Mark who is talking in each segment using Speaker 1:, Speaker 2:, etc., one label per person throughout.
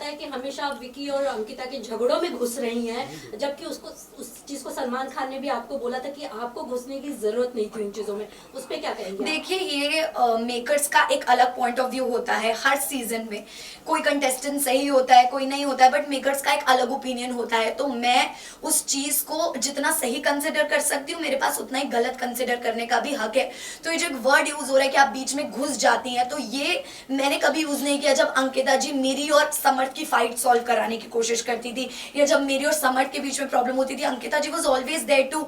Speaker 1: है कि हमेशा आप विकी और अंकिता के झगड़ों में घुस रही हैं, जबकि उसको उस चीज को सलमान खान ने भी आपको बोला था कि आपको घुसने की जरूरत नहीं थी उन चीजों में। उस पे क्या कहेंगे?
Speaker 2: देखिए, ये मेकर्स का एक अलग पॉइंट ऑफ व्यू होता है। हर सीजन में कोई कंटेस्टेंट सही होता है, कोई नहीं होता है, बट मेकर्स का एक अलग ओपिनियन होता है। तो मैं उस चीज को जितना सही कंसिडर कर सकती हूँ, मेरे पास उतना ही गलत कंसिडर करने का भी हक है। तो ये जो एक वर्ड यूज हो रहा है कि आप बीच में घुस जाती हैं, तो ये मैंने कभी यूज नहीं किया। जब अंकिता जी मेरी और समर्थ की फाइट सॉल्व कराने की कोशिश करती थी, या जब मेरी और समर्थ के बीच में प्रॉब्लम होती थी, Ankita ji was always there to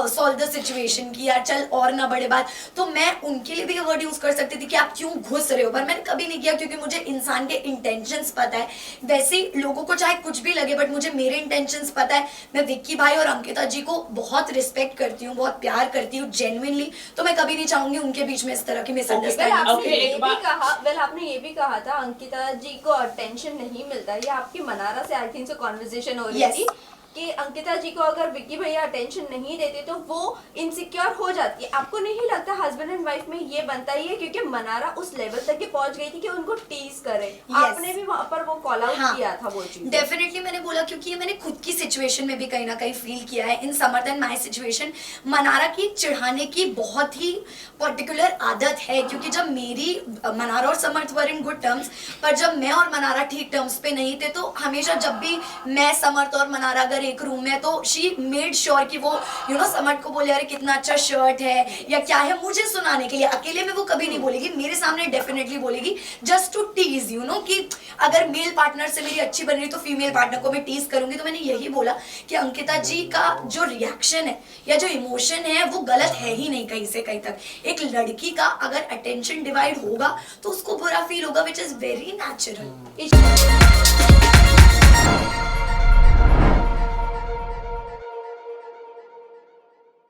Speaker 2: solve the situation की यार चल और ना बड़े बात। तो मैं उनके लिए भी ये वर्ड यूज कर सकती थी कि आप क्यों घुस रहे हो, पर मैंने कभी नहीं किया, क्योंकि मुझे इंसान के इंटेंशंस पता है। वैसे ही लोगों को चाहे कुछ भी लगे, बट मुझे मेरे इंटेंशंस पता है। मैं विक्की भाई और अंकिता जी को बहुत रिस्पेक्ट करती हूँ, बहुत प्यार करती हूँ जेन्युइनली। तो मैं कभी नहीं चाहूंगी उनके बीच में इस तरह की मिसअंडरस्टैंडिंग।
Speaker 3: आपने ये भी कहा था अंकिता जी को अटेंशन नहीं मिलता। ये आपकी मनारा से आई थिंक से कॉन्वर्सेशन हो रही थी कि अंकिता जी को अगर विक्की भैया अटेंशन नहीं देते तो वो इनसिक्योर हो जाती है। आपको नहीं लगता हस्बैंड एंड वाइफ में ये बनता ही है? क्योंकि मनारा उस लेवल तक के पहुंच गई थी कि उनको टीज करे। आपने भी वहां पर वो कॉल आउट किया था वो चीज।
Speaker 2: डेफिनेटली मैंने बोला, क्योंकि ये मैंने खुद की सिचुएशन में भी कहीं ना कहीं फील किया है। इन समर्थ एंड माय सिचुएशन, मनारा की चिढ़ाने की बहुत ही पर्टिकुलर आदत है। क्योंकि जब मेरी मनारा और समर्थ वर इन गुड टर्म्स, पर जब मैं और मनारा ठीक टर्म्स पे नहीं थे, तो हमेशा जब भी मैं, समर्थ और मनारा अगर एक रूम में, तो शी मेड श्योर कि वो समर्थ को बोले अरे कितना अच्छा शर्ट है या क्या है, मुझे सुनाने के लिए। अकेले में वो कभी नहीं बोलेगी, मेरे सामने डेफिनेटली बोलेगी, जस्ट टू टीज कि अगर मेल पार्टनर से मेरी अच्छी बन रही तो फीमेल पार्टनर को मैं टीज करूंगी। तो मैंने यही बोला कि अंकिता जी का जो रिएक्शन है या जो इमोशन है वो गलत है ही नहीं कहीं से कहीं तक। एक लड़की का अगर अटेंशन डिवाइड होगा तो उसको बुरा फील होगा, विच इज वेरी नेचुरल।